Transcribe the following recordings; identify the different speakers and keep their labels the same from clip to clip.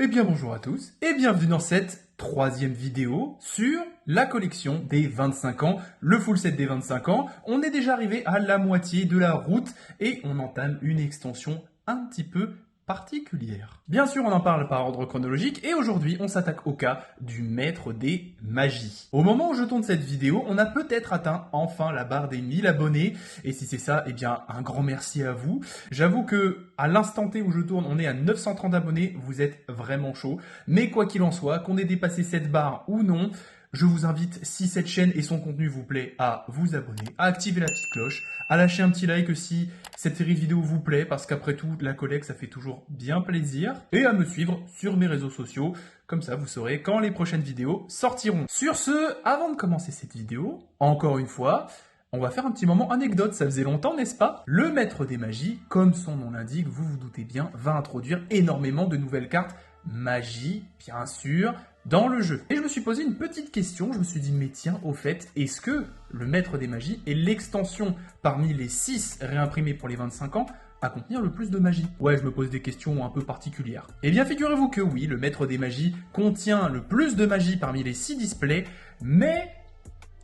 Speaker 1: Eh bien bonjour à tous et bienvenue dans cette troisième vidéo sur la collection des 25 ans, le full set des 25 ans. On est déjà arrivé à la moitié de la route et on entame une extension un petit peu particulière. Bien sûr, on en parle par ordre chronologique et aujourd'hui, on s'attaque au cas du maître des magies. Au moment où je tourne cette vidéo, on a peut-être atteint enfin la barre des 1000 abonnés et si c'est ça, eh bien un grand merci à vous. J'avoue que à l'instant T où je tourne, on est à 930 abonnés, vous êtes vraiment chaud. Mais quoi qu'il en soit, qu'on ait dépassé cette barre ou non, je vous invite, si cette chaîne et son contenu vous plaît, à vous abonner, à activer la petite cloche, à lâcher un petit like si cette série de vidéos vous plaît, parce qu'après tout, la collecte, ça fait toujours bien plaisir, et à me suivre sur mes réseaux sociaux, comme ça vous saurez quand les prochaines vidéos sortiront. Sur ce, avant de commencer cette vidéo, encore une fois, on va faire un petit moment anecdote, ça faisait longtemps, n'est-ce pas? Le maître des magies, comme son nom l'indique, vous vous doutez bien, va introduire énormément de nouvelles cartes magie, bien sûr, dans le jeu. Et je me suis posé une petite question, je me suis dit, mais tiens, au fait, est-ce que le maître des magies est l'extension parmi les 6 réimprimés pour les 25 ans à contenir le plus de magie? Ouais, je me pose des questions un peu particulières. Eh bien, figurez-vous que oui, le maître des magies contient le plus de magie parmi les 6 displays, mais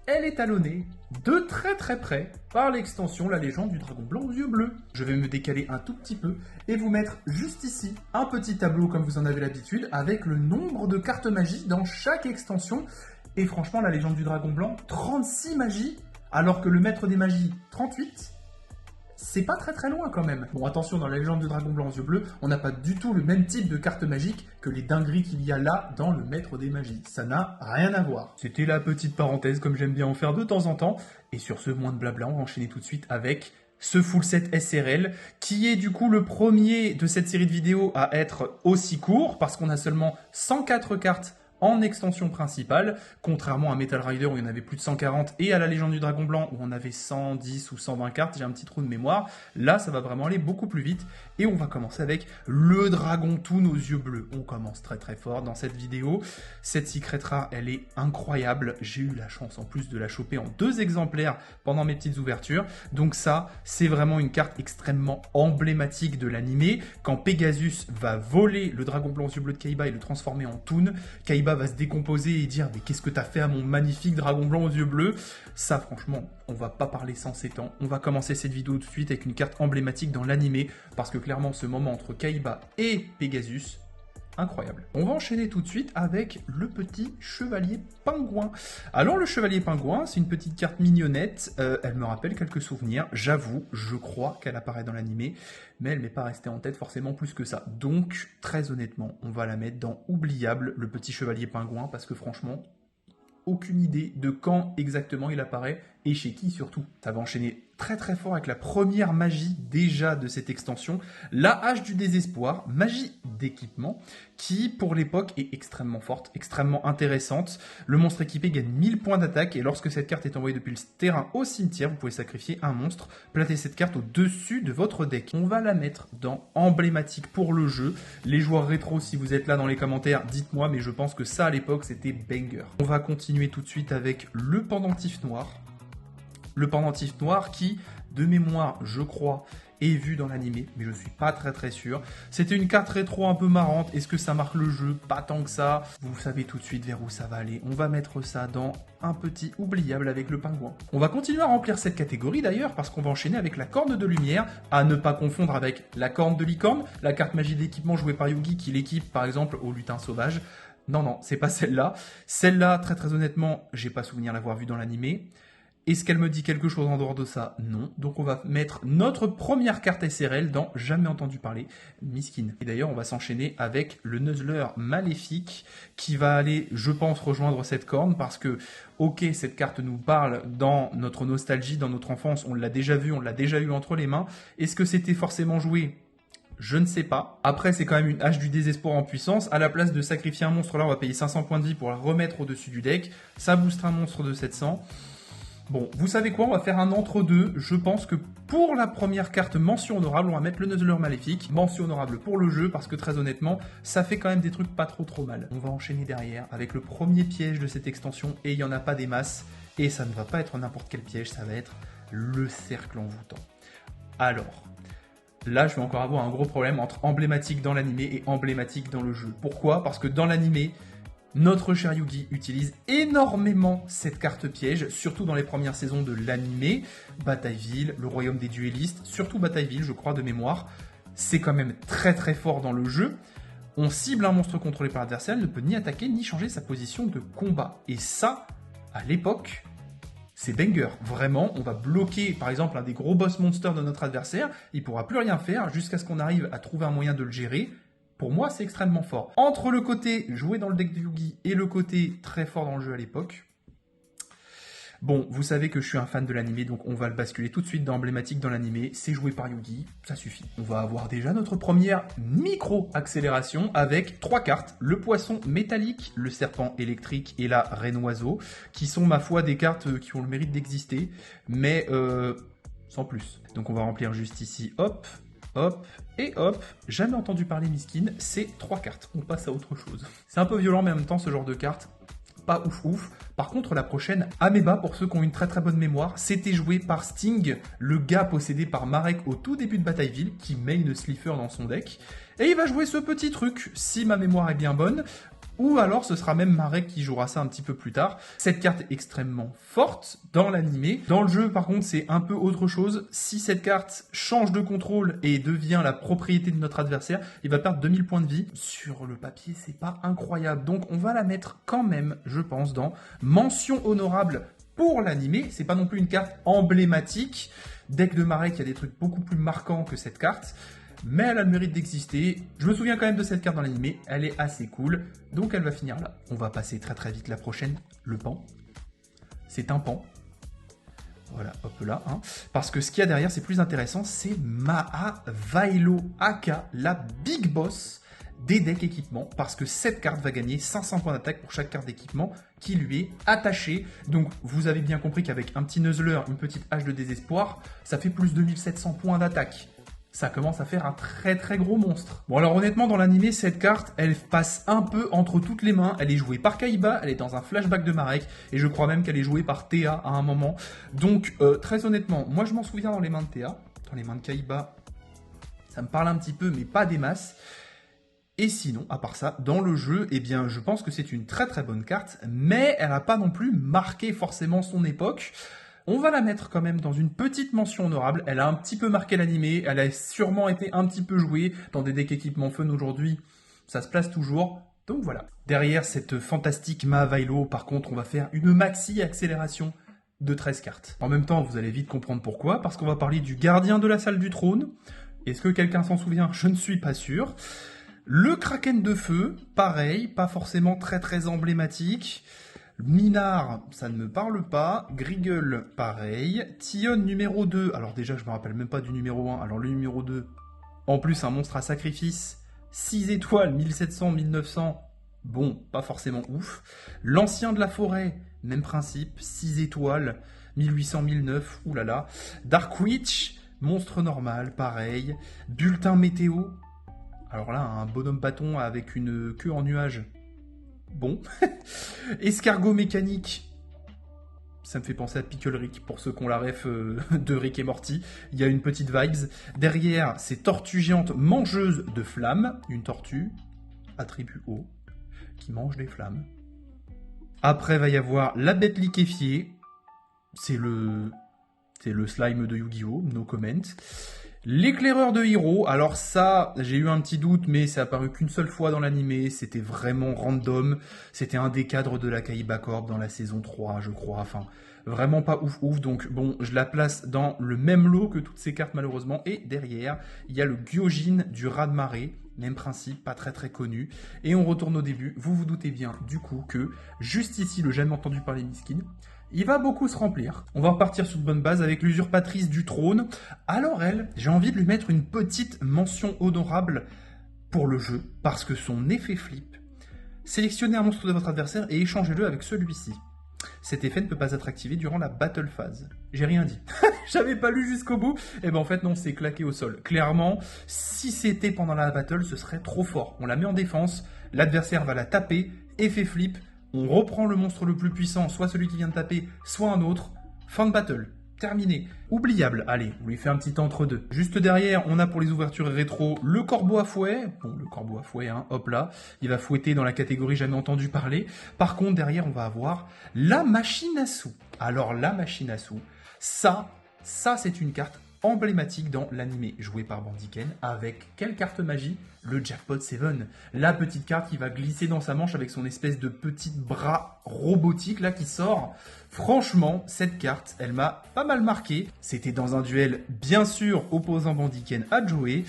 Speaker 1: elle est talonnée de très près par l'extension La Légende du Dragon Blanc aux yeux bleus. Je vais me décaler un tout petit peu et vous mettre juste ici un petit tableau comme vous en avez l'habitude avec le nombre de cartes magie dans chaque extension. Et franchement, La Légende du Dragon Blanc, 36 magies, alors que le Maître des Magies, 38. C'est pas très loin quand même. Bon, attention, dans La Légende du Dragon Blanc aux yeux bleus, on n'a pas du tout le même type de carte magique que les dingueries qu'il y a là dans le Maître des Magies. Ça n'a rien à voir. C'était la petite parenthèse comme j'aime bien en faire de temps en temps. Et sur ce, moins de blabla, on va enchaîner tout de suite avec ce full set SRL, qui est du coup le premier de cette série de vidéos à être aussi court, parce qu'on a seulement 104 cartes en extension principale, contrairement à Metal Rider où il y en avait plus de 140 et à la Légende du Dragon Blanc où on avait 110 ou 120 cartes, j'ai un petit trou de mémoire. Là, ça va vraiment aller beaucoup plus vite et on va commencer avec le Dragon Toon aux yeux bleus. On commence très fort dans cette vidéo. Cette Secret Rare, elle est incroyable. J'ai eu la chance en plus de la choper en 2 exemplaires pendant mes petites ouvertures. Donc ça, c'est vraiment une carte extrêmement emblématique de l'animé. Quand Pegasus va voler le Dragon Blanc aux yeux bleus de Kaiba et le transformer en Toon, Kaiba va se décomposer et dire mais qu'est-ce que t'as fait à mon magnifique dragon blanc aux yeux bleus? Ça franchement, on va pas parler sans s'étendre. On va commencer cette vidéo tout de suite avec une carte emblématique dans l'animé parce que clairement ce moment entre Kaiba et Pegasus, incroyable. On va enchaîner tout de suite avec le petit chevalier pingouin. Alors le chevalier pingouin, c'est une petite carte mignonnette, elle me rappelle quelques souvenirs, j'avoue, je crois qu'elle apparaît dans l'animé, mais elle m'est pas restée en tête forcément plus que ça. Donc, très honnêtement, on va la mettre dans oubliable, le petit chevalier pingouin, parce que franchement, aucune idée de quand exactement il apparaît et chez qui surtout. Ça va enchaîner très fort avec la première magie déjà de cette extension, la hache du désespoir, magie d'équipement, qui pour l'époque est extrêmement forte, extrêmement intéressante. Le monstre équipé gagne 1000 points d'attaque et lorsque cette carte est envoyée depuis le terrain au cimetière, vous pouvez sacrifier un monstre, placer cette carte au-dessus de votre deck. On va la mettre dans emblématique pour le jeu. Les joueurs rétro, si vous êtes là dans les commentaires, dites-moi, mais je pense que ça à l'époque c'était banger. On va continuer tout de suite avec le pendentif noir. Le pendentif noir qui, de mémoire, je crois, est vu dans l'animé, mais je suis pas très sûr. C'était une carte rétro un peu marrante. Est-ce que ça marque le jeu? Pas tant que ça. Vous savez tout de suite vers où ça va aller. On va mettre ça dans un petit oubliable avec le pingouin. On va continuer à remplir cette catégorie d'ailleurs, parce qu'on va enchaîner avec la corne de lumière, à ne pas confondre avec la corne de licorne, la carte magie d'équipement jouée par Yugi qui l'équipe par exemple au lutin sauvage. Non, c'est pas celle-là. Celle-là, très honnêtement, j'ai pas souvenir l'avoir vue dans l'animé. Est-ce qu'elle me dit quelque chose en dehors de ça? Non. Donc on va mettre notre première carte SRL dans Jamais entendu parler, Miskin. Et d'ailleurs, on va s'enchaîner avec le Nuzzler maléfique qui va aller, je pense, rejoindre cette corne parce que, ok, cette carte nous parle dans notre nostalgie, dans notre enfance, on l'a déjà vu, on l'a déjà eu entre les mains. Est-ce que c'était forcément joué? Je ne sais pas. Après, c'est quand même une hache du désespoir en puissance. À la place de sacrifier un monstre, là, on va payer 500 points de vie pour la remettre au-dessus du deck. Ça boostera un monstre de 700. Bon, vous savez quoi, on va faire un entre-deux. Je pense que pour la première carte mention honorable, on va mettre le Nuzzler maléfique. Mention honorable pour le jeu, parce que très honnêtement, ça fait quand même des trucs pas trop mal. On va enchaîner derrière avec le premier piège de cette extension, et il n'y en a pas des masses. Et ça ne va pas être n'importe quel piège, ça va être le cercle envoûtant. Alors, là je vais encore avoir un gros problème entre emblématique dans l'animé et emblématique dans le jeu. Pourquoi? Parce que dans l'animé, notre cher Yugi utilise énormément cette carte piège, surtout dans les premières saisons de l'animé. Batailleville, le royaume des duellistes, surtout Batailleville, je crois de mémoire. C'est quand même très très fort dans le jeu. On cible un monstre contrôlé par l'adversaire, il ne peut ni attaquer ni changer sa position de combat. Et ça, à l'époque, c'est banger. Vraiment, on va bloquer par exemple un des gros boss monsters de notre adversaire, il ne pourra plus rien faire jusqu'à ce qu'on arrive à trouver un moyen de le gérer. Pour moi, c'est extrêmement fort. Entre le côté joué dans le deck de Yugi et le côté très fort dans le jeu à l'époque, bon, vous savez que je suis un fan de l'animé, donc on va le basculer tout de suite dans emblématique dans l'animé. C'est joué par Yugi, ça suffit. On va avoir déjà notre première micro-accélération avec 3 cartes. Le poisson métallique, le serpent électrique et la reine oiseau, qui sont, ma foi, des cartes qui ont le mérite d'exister, mais sans plus. Donc on va remplir juste ici, hop, hop, et hop, jamais entendu parler Miskin, c'est 3 cartes. On passe à autre chose. C'est un peu violent, mais en même temps, ce genre de carte, pas ouf ouf. Par contre, la prochaine, Ameba, pour ceux qui ont une très très bonne mémoire, c'était joué par Sting, le gars possédé par Marek au tout début de Batailleville, qui met une Slifer dans son deck. Et il va jouer ce petit truc, si ma mémoire est bien bonne. Ou alors ce sera même Marek qui jouera ça un petit peu plus tard. Cette carte est extrêmement forte dans l'animé. Dans le jeu, par contre, c'est un peu autre chose. Si cette carte change de contrôle et devient la propriété de notre adversaire, il va perdre 2000 points de vie. Sur le papier, c'est pas incroyable. Donc on va la mettre quand même, je pense, dans mention honorable pour l'animé. C'est pas non plus une carte emblématique. Deck de Marek, il y a des trucs beaucoup plus marquants que cette carte. Mais elle a le mérite d'exister. Je me souviens quand même de cette carte dans l'animé, elle est assez cool, donc elle va finir là. On va passer très très vite la prochaine, le pan. C'est un pan. Voilà, hop là. Hein. Parce que ce qu'il y a derrière, c'est plus intéressant, c'est Maha Vailo Aka, la big boss des decks équipements, parce que cette carte va gagner 500 points d'attaque pour chaque carte d'équipement qui lui est attachée. Donc vous avez bien compris qu'avec un petit nuzzler, une petite hache de désespoir, ça fait plus de 1700 points d'attaque. Ça commence à faire un très très gros monstre. Bon alors honnêtement dans l'animé, cette carte, elle passe un peu entre toutes les mains. Elle est jouée par Kaiba, elle est dans un flashback de Marek, et je crois même qu'elle est jouée par Théa à un moment. Donc très honnêtement, moi je m'en souviens dans les mains de Théa, dans les mains de Kaiba, ça me parle un petit peu, mais pas des masses. Et sinon, à part ça, dans le jeu, eh bien je pense que c'est une très très bonne carte, mais elle n'a pas non plus marqué forcément son époque. On va la mettre quand même dans une petite mention honorable. Elle a un petit peu marqué l'animé, elle a sûrement été un petit peu jouée dans des decks équipements fun aujourd'hui. Ça se place toujours. Donc voilà. Derrière cette fantastique Maha Vailo, par contre, on va faire une maxi accélération de 13 cartes. En même temps, vous allez vite comprendre pourquoi, parce qu'on va parler du gardien de la salle du trône. Est-ce que quelqu'un s'en souvient? Je ne suis pas sûr. Le Kraken de feu, pareil, pas forcément très très emblématique. Minard, ça ne me parle pas. Griggle, pareil. Tion numéro 2, alors déjà je me rappelle même pas du numéro 1, alors le numéro 2, en plus un monstre à sacrifice, 6 étoiles, 1700, 1900, bon, pas forcément ouf. L'ancien de la forêt, même principe, 6 étoiles, 1800, 1009, oulala. Dark Witch, monstre normal, pareil. Bulletin météo, alors là un bonhomme bâton avec une queue en nuage. Bon. Escargot mécanique. Ça me fait penser à Pickle Rick, pour ceux qui ont la ref de Rick et Morty. Il y a une petite vibes. Derrière, c'est tortue géante mangeuse de flammes. Une tortue, attribut haut, qui mange des flammes. Après, va y avoir la bête liquéfiée. C'est le slime de Yu-Gi-Oh! No comment. L'éclaireur de Hiro, alors ça, j'ai eu un petit doute, mais ça a apparu qu'une seule fois dans l'animé, c'était vraiment random, c'était un des cadres de la Kaiba Corp dans la saison 3, je crois, enfin, vraiment pas ouf ouf, donc bon, je la place dans le même lot que toutes ces cartes malheureusement, et derrière, il y a le Gyojin du raz de marée, même principe, pas très très connu, et on retourne au début, vous vous doutez bien du coup que, juste ici, le jamais entendu parler Miskin, il va beaucoup se remplir. On va repartir sur de bonnes bases avec l'usurpatrice du trône. Alors elle, j'ai envie de lui mettre une petite mention honorable pour le jeu, parce que son effet flip, sélectionnez un monstre de votre adversaire et échangez-le avec celui-ci. Cet effet ne peut pas être activé durant la battle phase. J'ai rien dit. J'avais pas lu jusqu'au bout. Et ben en fait non, c'est claqué au sol. Clairement, si c'était pendant la battle, ce serait trop fort. On la met en défense, l'adversaire va la taper, effet flip, on reprend le monstre le plus puissant, soit celui qui vient de taper, soit un autre. Fin de battle. terminé. Oubliable, allez, on lui fait un petit entre-deux. Juste derrière, on a pour les ouvertures rétro le corbeau à fouet. Bon, le corbeau à fouet, hein, hop là, il va fouetter dans la catégorie jamais entendu parler. Par contre, derrière, on va avoir la machine à sous. Alors, la machine à sous, ça c'est une carte emblématique dans l'animé joué par Bandiken. Avec quelle carte magie? Le Jackpot 7. La petite carte qui va glisser dans sa manche avec son espèce de petit bras robotique là qui sort. Franchement, cette carte, elle m'a pas mal marqué. C'était dans un duel, bien sûr, opposant Bandiken à Joey,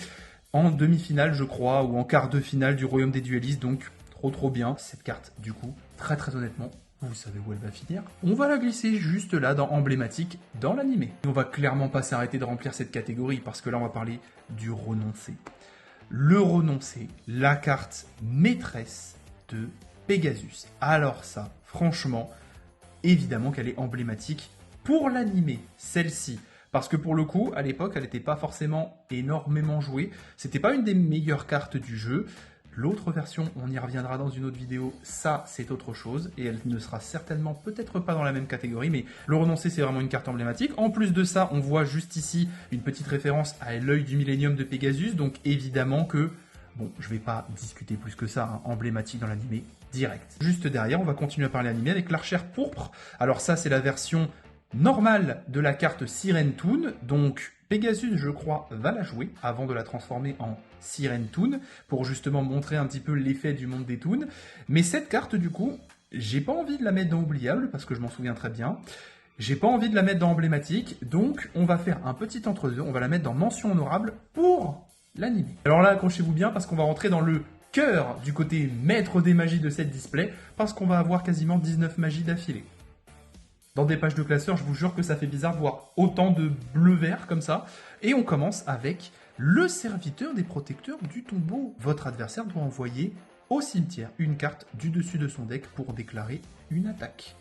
Speaker 1: en demi-finale, je crois, ou en quart de finale du Royaume des Duellistes, donc trop bien. Cette carte, du coup, très honnêtement, vous savez où elle va finir. On va la glisser juste là dans emblématique dans l'animé. On va clairement pas s'arrêter de remplir cette catégorie parce que là on va parler du renoncé. Le renoncé, la carte maîtresse de Pegasus. Alors ça, franchement, évidemment qu'elle est emblématique pour l'animé, celle-ci. Parce que pour le coup, à l'époque, elle n'était pas forcément énormément jouée. C'était pas une des meilleures cartes du jeu. L'autre version, on y reviendra dans une autre vidéo, ça c'est autre chose, et elle ne sera certainement peut-être pas dans la même catégorie, mais le renoncé c'est vraiment une carte emblématique. En plus de ça, on voit juste ici une petite référence à l'œil du millénium de Pegasus, donc évidemment que, bon, je vais pas discuter plus que ça, hein, emblématique dans l'animé, direct. Juste derrière, on va continuer à parler animé avec l'archère pourpre. Alors ça c'est la version normale de la carte Siren Toon, donc Pegasus, je crois, va la jouer avant de la transformer en Siren Toon pour justement montrer un petit peu l'effet du monde des Toons. Mais cette carte, du coup, j'ai pas envie de la mettre dans Oubliable parce que je m'en souviens très bien. J'ai pas envie de la mettre dans Emblématique, donc on va faire un petit entre-deux. On va la mettre dans Mention Honorable pour l'animé. Alors là, accrochez-vous bien parce qu'on va rentrer dans le cœur du côté maître des magies de cette display parce qu'on va avoir quasiment 19 magies d'affilée. Dans des pages de classeurs, je vous jure que ça fait bizarre de voir autant de bleu-vert comme ça. Et on commence avec le serviteur des protecteurs du tombeau. Votre adversaire doit envoyer au cimetière une carte du dessus de son deck pour déclarer une attaque.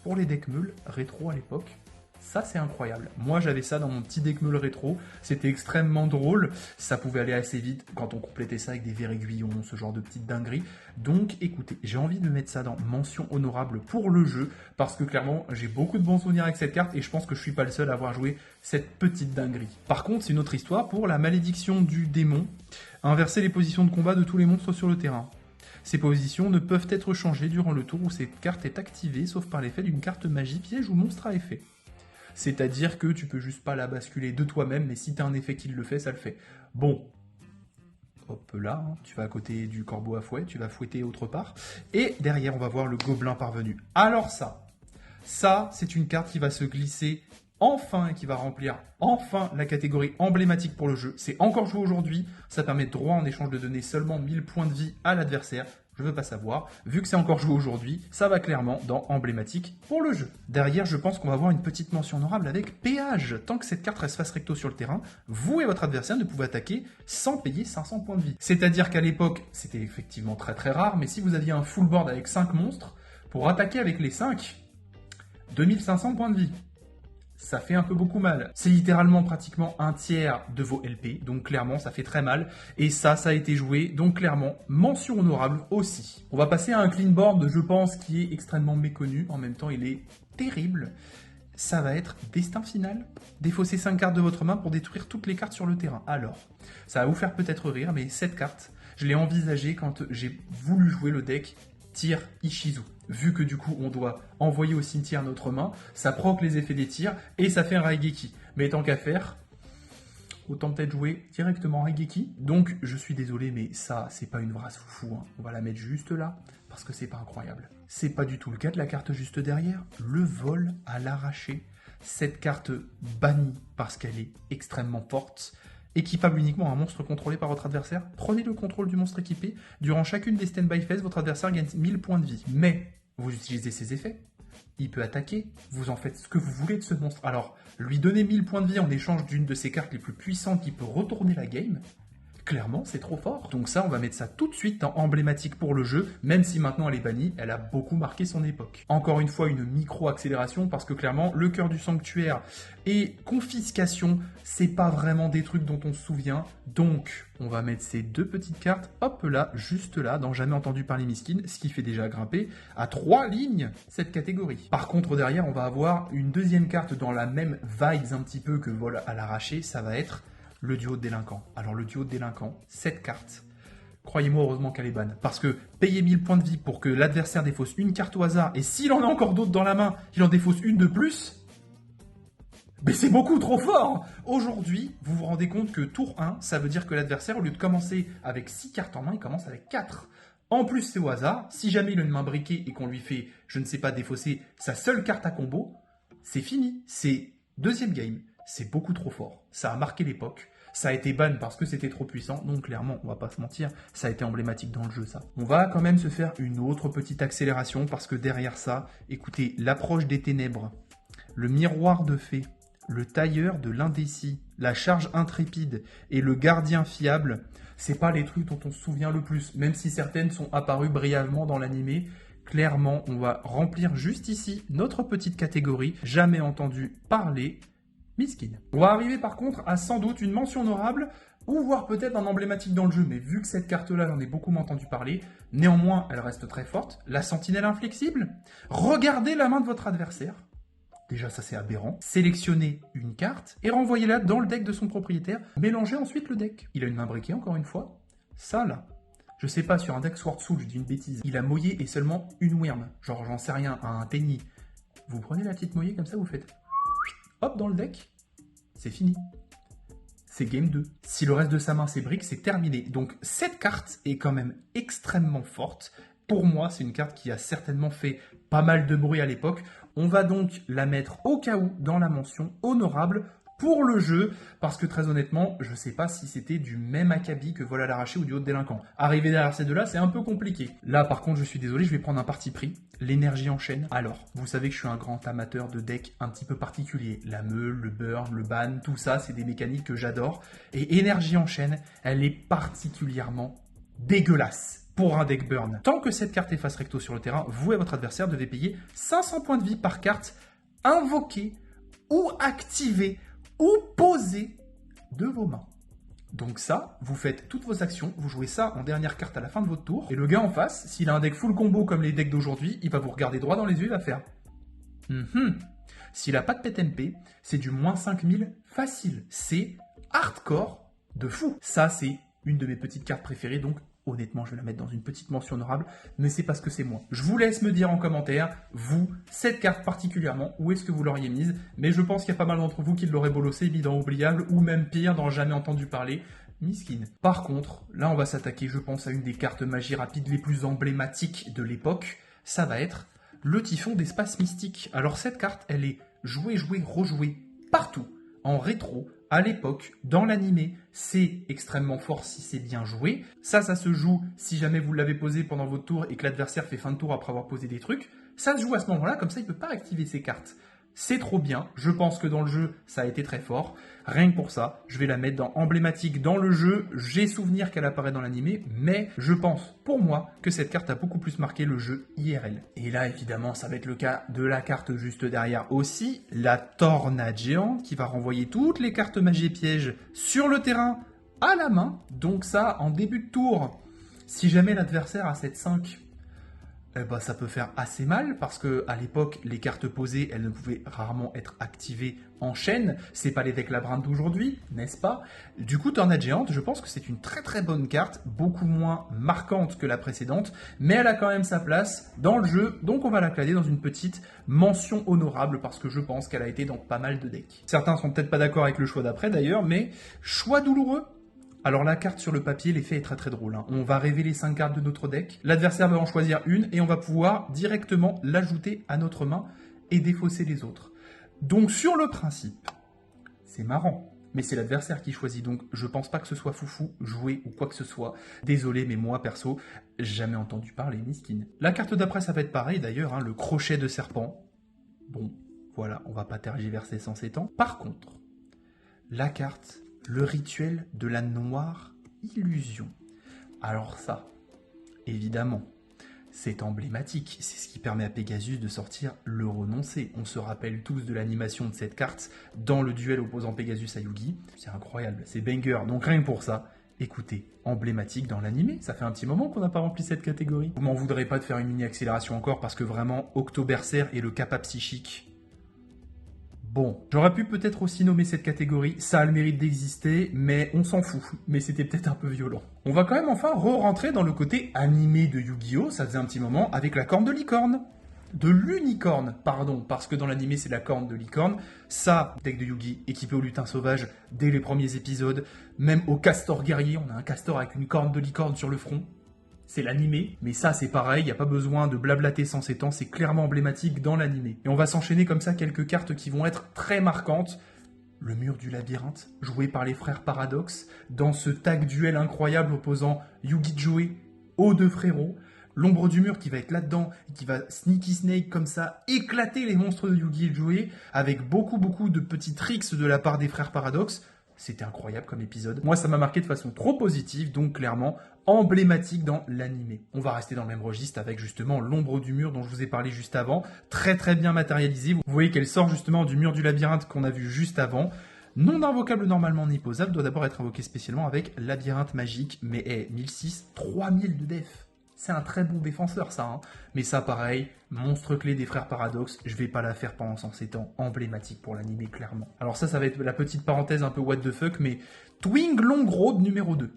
Speaker 1: Pour les decks meules rétro à l'époque, ça c'est incroyable. Moi j'avais ça dans mon petit deck meule rétro, c'était extrêmement drôle, ça pouvait aller assez vite quand on complétait ça avec des verres aiguillons, ce genre de petites dingueries. Donc écoutez, j'ai envie de mettre ça dans mention honorable pour le jeu, parce que clairement j'ai beaucoup de bons souvenirs avec cette carte et je pense que je suis pas le seul à avoir joué cette petite dinguerie. Par contre c'est une autre histoire pour la malédiction du démon, inverser les positions de combat de tous les monstres sur le terrain. Ces positions ne peuvent être changées durant le tour où cette carte est activée, sauf par l'effet d'une carte magie, piège ou monstre à effet. C'est-à-dire que tu peux juste pas la basculer de toi-même, mais si tu as un effet qui le fait, ça le fait. Bon, hop là, hein, tu vas à côté du corbeau à fouet, tu vas fouetter autre part, et derrière on va voir le gobelin parvenu. Alors ça c'est une carte qui va se glisser enfin et qui va remplir enfin la catégorie emblématique pour le jeu. C'est encore joué aujourd'hui, ça permet de droit en échange de donner seulement 1000 points de vie à l'adversaire. Je veux pas savoir, vu que c'est encore joué aujourd'hui, ça va clairement dans emblématique pour le jeu. Derrière, je pense qu'on va avoir une petite mention honorable avec péage. Tant que cette carte reste face recto sur le terrain, vous et votre adversaire ne pouvez attaquer sans payer 500 points de vie. C'est-à-dire qu'à l'époque, c'était effectivement très rare, mais si vous aviez un full board avec 5 monstres, pour attaquer avec les 5, 2500 points de vie. Ça fait un peu beaucoup mal. C'est littéralement pratiquement un tiers de vos LP, donc clairement ça fait très mal. Et ça a été joué, donc clairement, mention honorable aussi. On va passer à un clean board, je pense, qui est extrêmement méconnu. En même temps, il est terrible. Ça va être Destin Final. Défaussez 5 cartes de votre main pour détruire toutes les cartes sur le terrain. Alors, ça va vous faire peut-être rire, mais cette carte, je l'ai envisagée quand j'ai voulu jouer le deck Tir Ishizu. Vu que du coup on doit envoyer au cimetière notre main, ça proc les effets des tirs et ça fait un Raigeki. Mais tant qu'à faire, autant peut-être jouer directement Raigeki. Donc je suis désolé, mais ça c'est pas une vrasse foufou, hein. On va la mettre juste là parce que c'est pas incroyable. C'est pas du tout le cas de la carte juste derrière, le vol à l'arraché. Cette carte bannie parce qu'elle est extrêmement forte. Équipable uniquement à un monstre contrôlé par votre adversaire, prenez le contrôle du monstre équipé. Durant chacune des stand-by phases, votre adversaire gagne 1000 points de vie. Mais vous utilisez ses effets, il peut attaquer, vous en faites ce que vous voulez de ce monstre. Alors, lui donner 1000 points de vie en échange d'une de ses cartes les plus puissantes qui peut retourner la game, Clairement, c'est trop fort. Donc ça, on va mettre ça tout de suite en emblématique pour le jeu, même si maintenant elle est bannie, elle a beaucoup marqué son époque. Encore une fois, une micro-accélération, parce que clairement, le cœur du sanctuaire et confiscation, c'est pas vraiment des trucs dont on se souvient. Donc, on va mettre ces deux petites cartes, hop là, juste là, dans Jamais entendu parler Miskin, ce qui fait déjà grimper à 3 lignes cette catégorie. Par contre, derrière, on va avoir une deuxième carte dans la même vibes un petit peu que Vol à l'arraché, ça va être le duo de délinquants. Alors le duo de délinquants, cette carte, croyez-moi heureusement qu'elle est banne. Parce que payer 1000 points de vie pour que l'adversaire défausse une carte au hasard, et s'il en a encore d'autres dans la main, il en défausse une de plus, mais c'est beaucoup trop fort. Aujourd'hui, vous vous rendez compte que tour 1, ça veut dire que l'adversaire, au lieu de commencer avec 6 cartes en main, il commence avec 4. En plus, c'est au hasard. Si jamais il a une main briquée et qu'on lui fait, je ne sais pas, défausser sa seule carte à combo, c'est fini. C'est deuxième game. C'est beaucoup trop fort. Ça a marqué l'époque. Ça a été ban parce que c'était trop puissant. Donc clairement, on va pas se mentir, ça a été emblématique dans le jeu, ça. On va quand même se faire une autre petite accélération parce que derrière ça, écoutez, l'approche des ténèbres, le miroir de fée, le tailleur de l'indécis, la charge intrépide et le gardien fiable, c'est pas les trucs dont on se souvient le plus, même si certaines sont apparues brièvement dans l'animé. Clairement, on va remplir juste ici notre petite catégorie, jamais entendu parler, Miskin. On va arriver par contre à sans doute une mention honorable, ou voire peut-être un emblématique dans le jeu, mais vu que cette carte-là, j'en ai beaucoup entendu parler, néanmoins, elle reste très forte, la sentinelle inflexible. Regardez la main de votre adversaire. Déjà, ça c'est aberrant. Sélectionnez une carte et renvoyez-la dans le deck de son propriétaire. Mélangez ensuite le deck. Il a une main briquée, encore une fois. Ça, là. Je sais pas, sur un deck Sword Soul, je dis une bêtise. Il a moyé et seulement une Wyrm. Genre, j'en sais rien, un Tenny. Vous prenez la petite moyée comme ça, vous faites... Hop, dans le deck. C'est fini. C'est game 2. Si le reste de sa main c'est brique, c'est terminé. Donc, cette carte est quand même extrêmement forte. Pour moi, c'est une carte qui a certainement fait pas mal de bruit à l'époque. On va donc la mettre au cas où dans la mention honorable pour le jeu, parce que très honnêtement, je ne sais pas si c'était du même acabit que Vol à l'arraché ou du Haut de délinquant. Arriver derrière ces deux-là, c'est un peu compliqué. Là, par contre, je suis désolé, je vais prendre un parti pris. L'énergie enchaîne. Alors, vous savez que je suis un grand amateur de decks un petit peu particuliers. La meule, le burn, le ban, tout ça, c'est des mécaniques que j'adore. Et énergie enchaîne, elle est particulièrement dégueulasse pour un deck burn. Tant que cette carte est face recto sur le terrain, vous et votre adversaire devez payer 500 points de vie par carte invoquée ou activée ou posée de vos mains. Donc ça, vous faites toutes vos actions, vous jouez ça en dernière carte à la fin de votre tour, et le gars en face, s'il a un deck full combo comme les decks d'aujourd'hui, il va vous regarder droit dans les yeux, il va faire S'il a pas de PTMP, c'est du moins 5000 facile. C'est hardcore de fou. Ça, c'est une de mes petites cartes préférées, donc honnêtement, je vais la mettre dans une petite mention honorable, mais c'est parce que c'est moi. Je vous laisse me dire en commentaire, vous, cette carte particulièrement, où est-ce que vous l'auriez mise, mais je pense qu'il y a pas mal d'entre vous qui l'auraient bolossé, mis dans Oubliable, ou même pire, dans Jamais entendu parler, Miskin. Par contre, là on va s'attaquer, je pense, à une des cartes magie rapide les plus emblématiques de l'époque, ça va être le Typhon d'Espace Mystique. Alors cette carte, elle est jouée, rejouée, partout, en rétro, à l'époque, dans l'animé, c'est extrêmement fort si c'est bien joué. Ça se joue si jamais vous l'avez posé pendant votre tour et que l'adversaire fait fin de tour après avoir posé des trucs. Ça se joue à ce moment-là, comme ça il ne peut pas activer ses cartes. C'est trop bien, je pense que dans le jeu, ça a été très fort. Rien que pour ça, je vais la mettre dans emblématique dans le jeu. J'ai souvenir qu'elle apparaît dans l'animé, mais je pense, pour moi, que cette carte a beaucoup plus marqué le jeu IRL. Et là, évidemment, ça va être le cas de la carte juste derrière aussi, la Tornade géante, qui va renvoyer toutes les cartes magie et pièges sur le terrain à la main. Donc ça, en début de tour, si jamais l'adversaire a cette 5... Eh ben, ça peut faire assez mal parce que à l'époque, les cartes posées, elles ne pouvaient rarement être activées en chaîne. C'est pas les decks labyrinthes d'aujourd'hui, n'est-ce pas? Du coup, Tornade géante, je pense que c'est une très très bonne carte, beaucoup moins marquante que la précédente, mais elle a quand même sa place dans le jeu, donc on va la classer dans une petite mention honorable parce que je pense qu'elle a été dans pas mal de decks. Certains sont peut-être pas d'accord avec le choix d'après d'ailleurs, mais choix douloureux. Alors la carte sur le papier, l'effet est très très drôle. On va révéler 5 cartes de notre deck, l'adversaire va en choisir une et on va pouvoir directement l'ajouter à notre main et défausser les autres. Donc sur le principe, c'est marrant, mais c'est l'adversaire qui choisit, donc je pense pas que ce soit foufou, jouer ou quoi que ce soit. Désolé, mais moi perso, jamais entendu parler Miskin. La carte d'après, ça va être pareil d'ailleurs, le crochet de serpent. Bon, voilà, on va pas tergiverser sans s'étendre. Par contre, la carte... Le rituel de la noire illusion. Alors ça, évidemment, c'est emblématique, c'est ce qui permet à Pegasus de sortir le renoncé. On se rappelle tous de l'animation de cette carte dans le duel opposant Pegasus à Yugi. C'est incroyable, c'est banger, donc rien que pour ça, écoutez, emblématique dans l'animé, ça fait un petit moment qu'on n'a pas rempli cette catégorie. Vous m'en voudrez pas de faire une mini-accélération encore parce que vraiment, Octoberser et le Kappa psychique... Bon, j'aurais pu peut-être aussi nommer cette catégorie, ça a le mérite d'exister, mais on s'en fout, mais c'était peut-être un peu violent. On va quand même enfin re-rentrer dans le côté animé de Yu-Gi-Oh, ça faisait un petit moment, avec la corne de licorne. De l'unicorne, pardon, parce que dans l'animé c'est la corne de licorne. Ça, deck de Yugi, équipé au lutin sauvage dès les premiers épisodes, même au castor guerrier, on a un castor avec une corne de licorne sur le front. C'est l'animé, mais ça c'est pareil, il n'y a pas besoin de blablater sans ces temps, c'est clairement emblématique dans l'animé. Et on va s'enchaîner comme ça quelques cartes qui vont être très marquantes. Le mur du labyrinthe, joué par les frères Paradox, dans ce tag duel incroyable opposant Yugi Joey aux deux frérots. L'ombre du mur qui va être là-dedans, qui va sneaky snake comme ça, éclater les monstres de Yugi et Joey, avec beaucoup de petits tricks de la part des frères Paradox. C'était incroyable comme épisode. Moi, ça m'a marqué de façon trop positive, donc clairement emblématique dans l'animé. On va rester dans le même registre avec justement l'ombre du mur dont je vous ai parlé juste avant. Très bien matérialisée. Vous voyez qu'elle sort justement du mur du labyrinthe qu'on a vu juste avant. Non invocable normalement ni posable, doit d'abord être invoqué spécialement avec labyrinthe magique, mais 1006, 3000 de def. C'est un très bon défenseur ça, hein. Mais ça pareil, monstre clé des frères Paradox, je vais pas la faire pendant 107 ans, emblématique pour l'animé clairement. Alors ça va être la petite parenthèse un peu what the fuck, mais Twing Long Road numéro 2.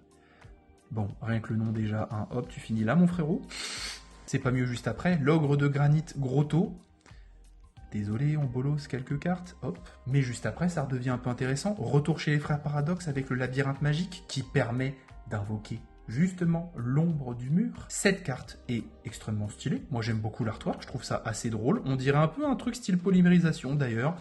Speaker 1: Bon, rien que le nom déjà, hein, hop, tu finis là mon frérot. C'est pas mieux juste après, l'ogre de granit Grotto. Désolé, on bolosse quelques cartes, hop. Mais juste après, ça redevient un peu intéressant. Retour chez les frères Paradox avec le labyrinthe magique qui permet d'invoquer justement l'ombre du mur. Cette carte est extrêmement stylée. Moi, j'aime beaucoup l'artwork, je trouve ça assez drôle. On dirait un peu un truc style polymérisation d'ailleurs.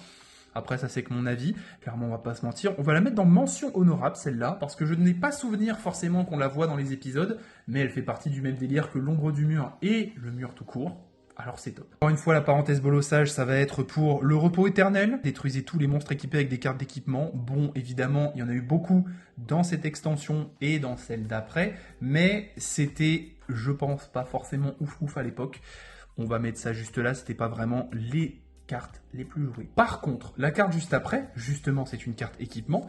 Speaker 1: Après, ça c'est que mon avis. Clairement, on va pas se mentir. On va la mettre dans mention honorable, celle-là, parce que je n'ai pas souvenir forcément qu'on la voit dans les épisodes, mais elle fait partie du même délire que l'ombre du mur et le mur tout court. Alors c'est top. Encore une fois, la parenthèse bolossage, ça va être pour le repos éternel. Détruisez tous les monstres équipés avec des cartes d'équipement. Bon, évidemment, il y en a eu beaucoup dans cette extension et dans celle d'après, mais c'était, je pense, pas forcément ouf à l'époque. On va mettre ça juste là, c'était pas vraiment les cartes les plus jouées. Par contre, la carte juste après, justement, c'est une carte équipement.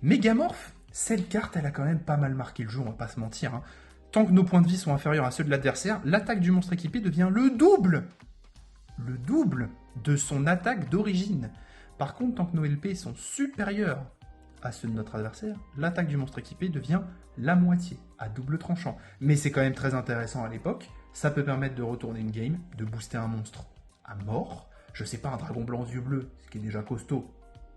Speaker 1: Mégamorph, cette carte, elle a quand même pas mal marqué le jeu, on va pas se mentir, hein. Tant que nos points de vie sont inférieurs à ceux de l'adversaire, l'attaque du monstre équipé devient le double de son attaque d'origine. Par contre, tant que nos LP sont supérieurs à ceux de notre adversaire, l'attaque du monstre équipé devient la moitié, à double tranchant. Mais c'est quand même très intéressant à l'époque, ça peut permettre de retourner une game, de booster un monstre à mort. Je sais pas, un dragon blanc aux yeux bleus, ce qui est déjà costaud.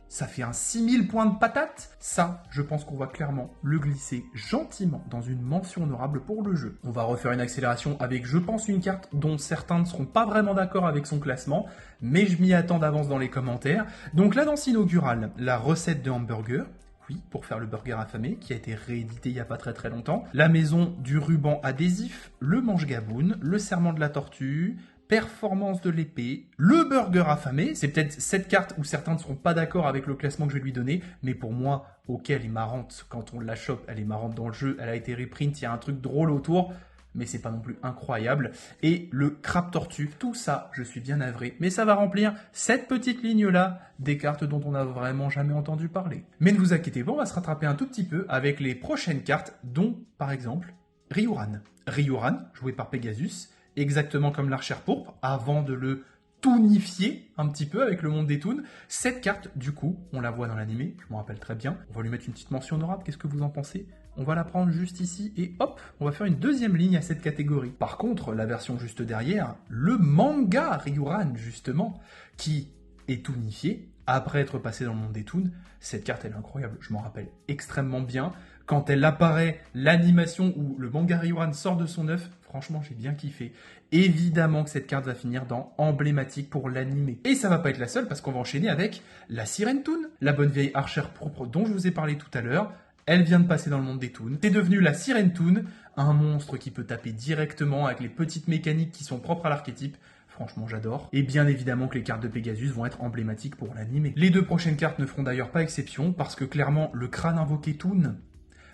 Speaker 1: Ça fait un 6000 points de patate. Ça, je pense qu'on va clairement le glisser gentiment dans une mention honorable pour le jeu. On va refaire une accélération avec, je pense, une carte dont certains ne seront pas vraiment d'accord avec son classement, mais je m'y attends d'avance dans les commentaires. Donc la danse inaugurale, la recette de hamburger. Oui, pour faire le burger affamé, qui a été réédité il n'y a pas très longtemps. La maison du ruban adhésif, le manche-gaboune, le serment de la tortue, performance de l'épée, le burger affamé, c'est peut-être cette carte où certains ne seront pas d'accord avec le classement que je vais lui donner, mais pour moi, ok, elle est marrante quand on la chope, elle est marrante dans le jeu, elle a été reprint, il y a un truc drôle autour, mais c'est pas non plus incroyable. Et le crabe tortue, tout ça, je suis bien navré, mais ça va remplir cette petite ligne-là des cartes dont on n'a vraiment jamais entendu parler. Mais ne vous inquiétez pas, on va se rattraper un tout petit peu avec les prochaines cartes, dont, par exemple, Ryuran. Ryuran, joué par Pegasus, exactement comme l'archère pourpre, avant de le toonifier un petit peu avec le monde des toons. Cette carte, du coup, on la voit dans l'animé, je m'en rappelle très bien. On va lui mettre une petite mention honorable, qu'est-ce que vous en pensez? On va la prendre juste ici et hop, on va faire une deuxième ligne à cette catégorie. Par contre, la version juste derrière, le manga Ryuran, justement, qui est toonifié, après être passé dans le monde des toons. Cette carte, elle est incroyable, je m'en rappelle extrêmement bien. Quand elle apparaît, l'animation où le manga Ryuran sort de son œuf, franchement, j'ai bien kiffé. Évidemment que cette carte va finir dans emblématique pour l'animé. Et ça va pas être la seule parce qu'on va enchaîner avec la Sirène Toon, la bonne vieille archère pourpre dont je vous ai parlé tout à l'heure. Elle vient de passer dans le monde des toons. C'est devenu la Sirène Toon, un monstre qui peut taper directement avec les petites mécaniques qui sont propres à l'archétype. Franchement, j'adore. Et bien évidemment que les cartes de Pegasus vont être emblématiques pour l'animé. Les deux prochaines cartes ne feront d'ailleurs pas exception parce que clairement, le crâne invoqué Toon,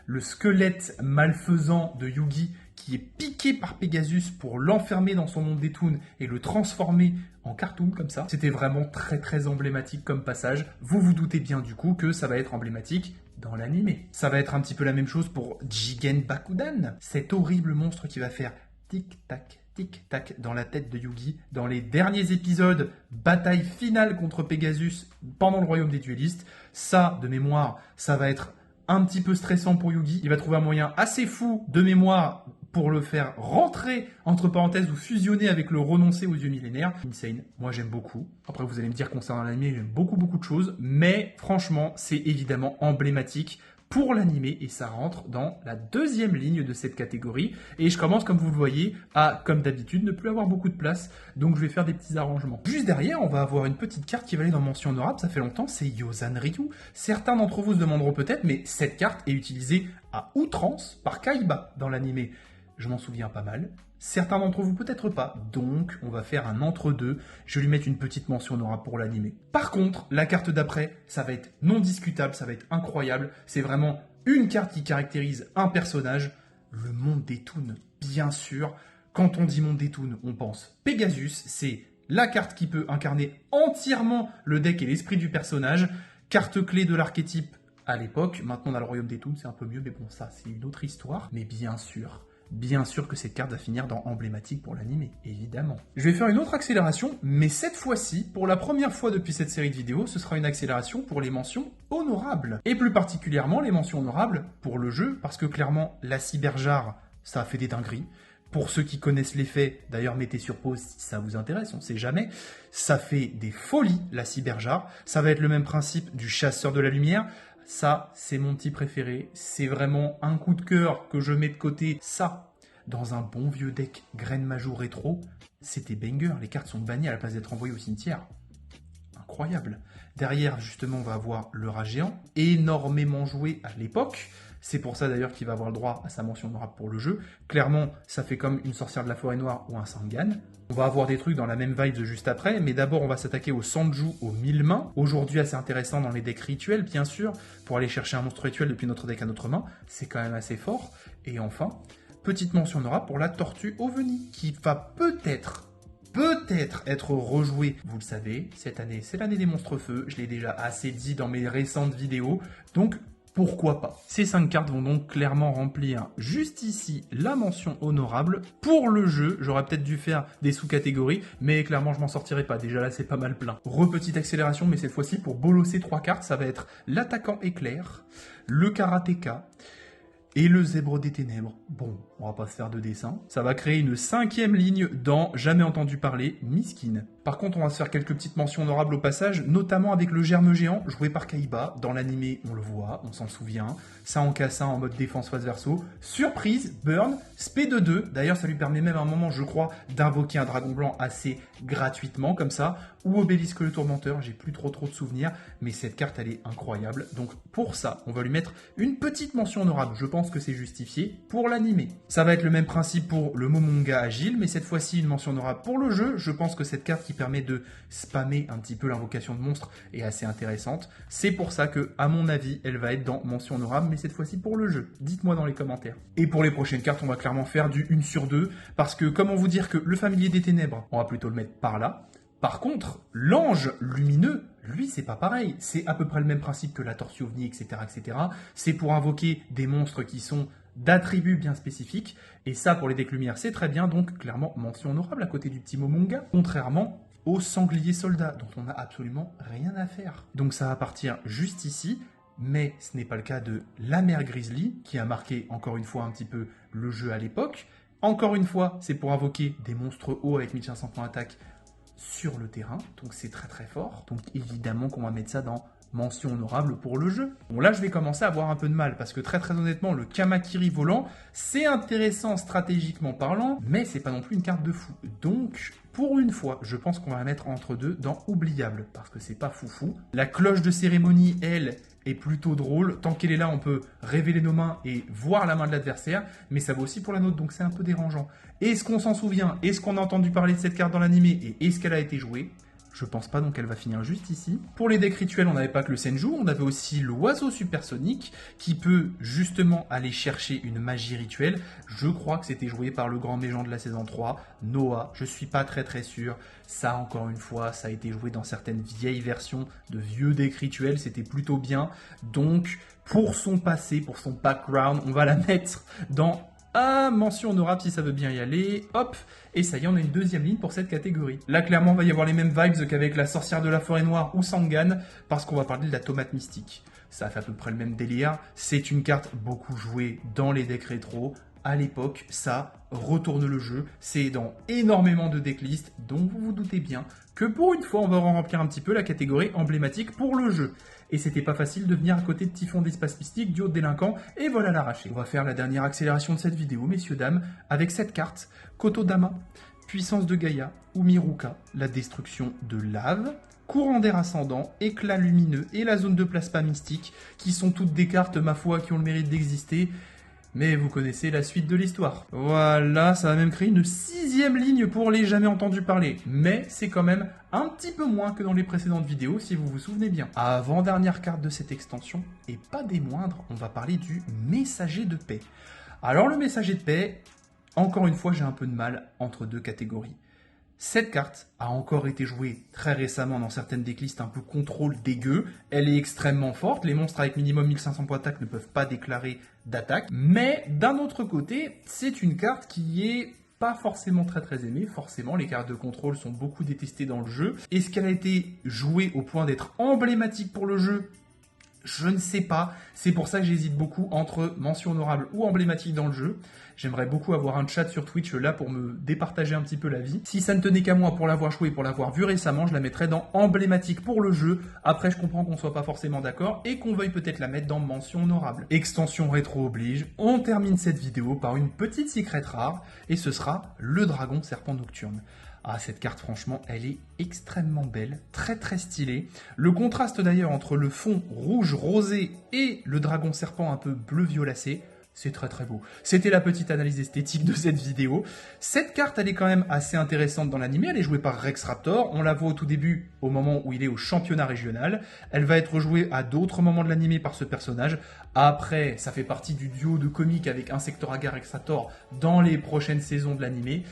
Speaker 1: le squelette malfaisant de Yugi qui est piqué par Pegasus pour l'enfermer dans son monde des toons et le transformer en cartoon comme ça. C'était vraiment très très emblématique comme passage. Vous vous doutez bien du coup que ça va être emblématique dans l'animé. Ça va être un petit peu la même chose pour Jigen Bakudan, cet horrible monstre qui va faire tic-tac, tic-tac dans la tête de Yugi dans les derniers épisodes, bataille finale contre Pegasus pendant le royaume des duellistes. Ça, de mémoire, ça va être un petit peu stressant pour Yugi. Il va trouver un moyen assez fou de mémoire pour le faire rentrer, entre parenthèses, ou fusionner avec le renoncé aux yeux millénaires. Insane, moi j'aime beaucoup. Après vous allez me dire concernant l'anime, j'aime beaucoup de choses, mais franchement c'est évidemment emblématique pour l'animé et ça rentre dans la deuxième ligne de cette catégorie. Et je commence, comme vous le voyez, à, comme d'habitude, ne plus avoir beaucoup de place, donc je vais faire des petits arrangements. Juste derrière, on va avoir une petite carte qui va aller dans mention honorable, ça fait longtemps, c'est Yozan Ryu. Certains d'entre vous se demanderont peut-être, mais cette carte est utilisée à outrance par Kaiba dans l'animé. Je m'en souviens pas mal. Certains d'entre vous peut-être pas, donc on va faire un entre-deux. Je vais lui mettre une petite mention honorable pour l'animé. Par contre, la carte d'après, ça va être non discutable, ça va être incroyable. C'est vraiment une carte qui caractérise un personnage, le monde des toons, bien sûr. Quand on dit monde des toons, on pense Pegasus, c'est la carte qui peut incarner entièrement le deck et l'esprit du personnage. Carte clé de l'archétype à l'époque. Maintenant, on a le royaume des toons, c'est un peu mieux, mais bon, ça, c'est une autre histoire. Mais bien sûr que cette carte va finir dans emblématique pour l'animé, évidemment. Je vais faire une autre accélération, mais cette fois-ci, pour la première fois depuis cette série de vidéos, ce sera une accélération pour les mentions honorables. Et plus particulièrement les mentions honorables pour le jeu, parce que clairement, la cyberjar, ça a fait des dingueries. Pour ceux qui connaissent les faits, d'ailleurs mettez sur pause si ça vous intéresse, on sait jamais, ça fait des folies, la cyberjar. Ça va être le même principe du chasseur de la lumière. Ça, c'est mon petit préféré. C'est vraiment un coup de cœur que je mets de côté. Ça, dans un bon vieux deck Graine Majou rétro, c'était banger. Les cartes sont bannies à la place d'être envoyées au cimetière. Incroyable. Derrière, justement, on va avoir le rat géant, énormément joué à l'époque. C'est pour ça d'ailleurs qu'il va avoir le droit à sa mention honorable pour le jeu. Clairement, ça fait comme une sorcière de la forêt noire ou un Sangan. On va avoir des trucs dans la même vibe juste après, mais d'abord on va s'attaquer au Sanju aux 1000 mains. Aujourd'hui assez intéressant dans les decks rituels, bien sûr, pour aller chercher un monstre rituel depuis notre deck à notre main. C'est quand même assez fort. Et enfin, petite mention honorable pour la tortue ovni, qui va peut-être être rejoué. Vous le savez, cette année, c'est l'année des monstres feu. Je l'ai déjà assez dit dans mes récentes vidéos. Donc, pourquoi pas? Ces 5 cartes vont donc clairement remplir juste ici la mention honorable. Pour le jeu, j'aurais peut-être dû faire des sous-catégories, mais clairement je m'en sortirai pas. Déjà là, c'est pas mal plein. Petite accélération, mais cette fois-ci pour bolosser 3 cartes, ça va être l'attaquant éclair, le karatéka, et le zèbre des ténèbres. Bon, on va pas se faire de dessin. Ça va créer une 5e ligne dans Jamais entendu parler, Miskin. Par contre, on va se faire quelques petites mentions honorables au passage, notamment avec le germe géant, joué par Kaiba. Dans l'animé, on le voit, on s'en souvient. Ça en casse un en mode défense face verso. Surprise, burn, spé de 2. D'ailleurs, ça lui permet même à un moment, je crois, d'invoquer un dragon blanc assez gratuitement, comme ça. Ou Obélisque le tourmenteur, j'ai plus trop de souvenirs. Mais cette carte, elle est incroyable. Donc pour ça, on va lui mettre une petite mention honorable. Je pense que c'est justifié pour l'animé. Ça va être le même principe pour le Momonga agile, mais cette fois-ci une mention honorable pour le jeu. Je pense que cette carte qui permet de spammer un petit peu l'invocation de monstres est assez intéressante. C'est pour ça que, à mon avis, elle va être dans mention honorable, mais cette fois-ci pour le jeu. Dites-moi dans les commentaires. Et pour les prochaines cartes, on va clairement faire du 1 sur 2, parce que comment vous dire que le familier des ténèbres, on va plutôt le mettre par là. Par contre, l'ange lumineux, lui, c'est pas pareil. C'est à peu près le même principe que la tortue ovni, etc., etc. C'est pour invoquer des monstres qui sont d'attributs bien spécifiques. Et ça, pour les decks lumière, c'est très bien. Donc, clairement, mention honorable à côté du petit Momonga. Contrairement au sanglier soldat, dont on n'a absolument rien à faire. Donc, ça va partir juste ici. Mais ce n'est pas le cas de la mère Grizzly, qui a marqué encore une fois un petit peu le jeu à l'époque. Encore une fois, c'est pour invoquer des monstres hauts avec 1500 points d'attaque sur le terrain, donc c'est très fort. Donc évidemment qu'on va mettre ça dans mention honorable pour le jeu. Bon là je vais commencer à avoir un peu de mal, parce que très honnêtement, le Kamakiri volant, c'est intéressant stratégiquement parlant, mais c'est pas non plus une carte de fou. Donc pour une fois, je pense qu'on va la mettre entre deux dans oubliable, parce que c'est pas foufou. La cloche de cérémonie, elle, est plutôt drôle. Tant qu'elle est là, on peut révéler nos mains et voir la main de l'adversaire, mais ça vaut aussi pour la nôtre, donc c'est un peu dérangeant. Est-ce qu'on s'en souvient? Est-ce qu'on a entendu parler de cette carte dans l'animé? Et est-ce qu'elle a été jouée? Je pense pas, donc elle va finir juste ici. Pour les decks rituels, on n'avait pas que le Senju, on avait aussi l'oiseau supersonique qui peut justement aller chercher une magie rituelle. Je crois que c'était joué par le grand méchant de la saison 3, Noah. Je suis pas très sûr. Ça, encore une fois, ça a été joué dans certaines vieilles versions de vieux decks rituels. C'était plutôt bien. Donc, pour son passé, pour son background, on va la mettre dans mention honorable si ça veut bien y aller. Hop. Et ça y est, on a une deuxième ligne pour cette catégorie. Là, clairement, il va y avoir les mêmes vibes qu'avec la sorcière de la forêt noire ou Sangan, parce qu'on va parler de la tomate mystique. Ça fait à peu près le même délire. C'est une carte beaucoup jouée dans les decks rétro. À l'époque, ça retourne le jeu. C'est dans énormément de decklists, donc vous vous doutez bien que pour une fois, on va remplir un petit peu la catégorie emblématique pour le jeu. Et c'était pas facile de venir à côté de Typhon d'Espace Mystique, duo de délinquants, et voilà l'arraché. On va faire la dernière accélération de cette vidéo, messieurs, dames, avec cette carte, Kotodama, puissance de Gaïa, ou Miruka, la destruction de lave, courant d'air ascendant, éclat lumineux et la zone de plasma mystique, qui sont toutes des cartes, ma foi, qui ont le mérite d'exister. Mais vous connaissez la suite de l'histoire. Voilà, ça va même créer une 6e ligne pour les jamais entendus parler. Mais c'est quand même un petit peu moins que dans les précédentes vidéos, si vous vous souvenez bien. Avant-dernière carte de cette extension, et pas des moindres, on va parler du Messager de Paix. Alors le Messager de Paix, encore une fois, j'ai un peu de mal entre deux catégories. Cette carte a encore été jouée très récemment dans certaines decklists un peu contrôle dégueu. Elle est extrêmement forte. Les monstres avec minimum 1500 points d'attaque ne peuvent pas déclarer d'attaque. Mais d'un autre côté, c'est une carte qui est pas forcément très aimée. Forcément, les cartes de contrôle sont beaucoup détestées dans le jeu. Est-ce qu'elle a été jouée au point d'être emblématique pour le jeu ? Je ne sais pas, c'est pour ça que j'hésite beaucoup entre mention honorable ou emblématique dans le jeu. J'aimerais beaucoup avoir un chat sur Twitch là pour me départager un petit peu la vie. Si ça ne tenait qu'à moi pour l'avoir joué, pour l'avoir vu récemment, je la mettrais dans emblématique pour le jeu. Après, je comprends qu'on ne soit pas forcément d'accord et qu'on veuille peut-être la mettre dans mention honorable. Extension rétro oblige, on termine cette vidéo par une petite secret rare et ce sera le dragon serpent nocturne. Ah, cette carte, franchement, elle est extrêmement belle, très stylée. Le contraste d'ailleurs entre le fond rouge rosé et le dragon serpent un peu bleu violacé, c'est très beau. C'était la petite analyse esthétique de cette vidéo. Cette carte, elle est quand même assez intéressante dans l'anime. Elle est jouée par Rex Raptor. On la voit au tout début, au moment où il est au championnat régional. Elle va être jouée à d'autres moments de l'anime par ce personnage. Après, ça fait partie du duo de comiques avec Insectoraga Rex Raptor dans les prochaines saisons de l'anime.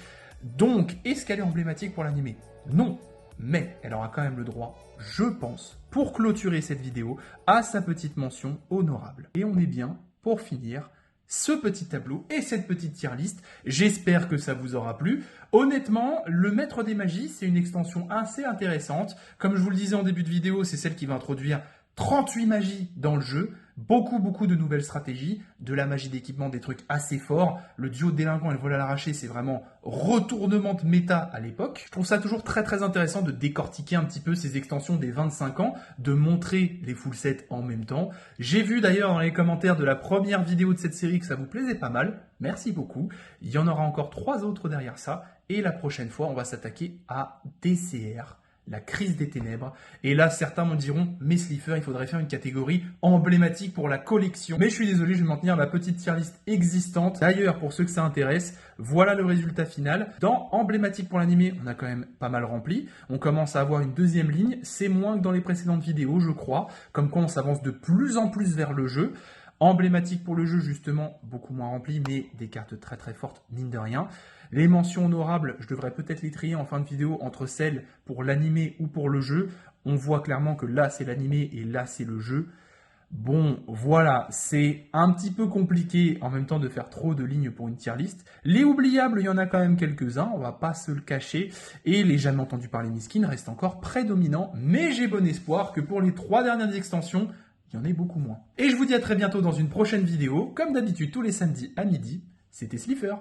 Speaker 1: Donc, est-ce qu'elle est emblématique pour l'anime? Non, mais elle aura quand même le droit, je pense, pour clôturer cette vidéo, à sa petite mention honorable. Et on est bien pour finir ce petit tableau et cette petite tier list. J'espère que ça vous aura plu. Honnêtement, le Maître des Magies, c'est une extension assez intéressante. Comme je vous le disais en début de vidéo, c'est celle qui va introduire 38 magies dans le jeu, beaucoup de nouvelles stratégies, de la magie d'équipement, des trucs assez forts. Le duo de délinquants et le vol à l'arraché, c'est vraiment retournement de méta à l'époque. Je trouve ça toujours très intéressant de décortiquer un petit peu ces extensions des 25 ans, de montrer les full sets en même temps. J'ai vu d'ailleurs dans les commentaires de la première vidéo de cette série que ça vous plaisait pas mal. Merci beaucoup. Il y en aura encore 3 autres derrière ça. Et la prochaine fois, on va s'attaquer à DCR. La crise des ténèbres. Et là, certains me diront, mais Slifer, il faudrait faire une catégorie emblématique pour la collection. Mais je suis désolé, je vais m'en tenir à ma petite tier list existante. D'ailleurs, pour ceux que ça intéresse, voilà le résultat final. Dans emblématique pour l'anime, on a quand même pas mal rempli. On commence à avoir une deuxième ligne. C'est moins que dans les précédentes vidéos, je crois. Comme quoi, on s'avance de plus en plus vers le jeu. Emblématique pour le jeu, justement, beaucoup moins rempli, mais des cartes très fortes, mine de rien. Les mentions honorables, je devrais peut-être les trier en fin de vidéo entre celles pour l'anime ou pour le jeu. On voit clairement que là, c'est l'anime et là, c'est le jeu. Bon, voilà, c'est un petit peu compliqué en même temps de faire trop de lignes pour une tier list. Les oubliables, il y en a quand même quelques-uns, on va pas se le cacher. Et les jamais entendus parler miskin restent encore prédominants. Mais j'ai bon espoir que pour les 3 dernières extensions, il y en ait beaucoup moins. Et je vous dis à très bientôt dans une prochaine vidéo. Comme d'habitude, tous les samedis à midi, c'était Slifer.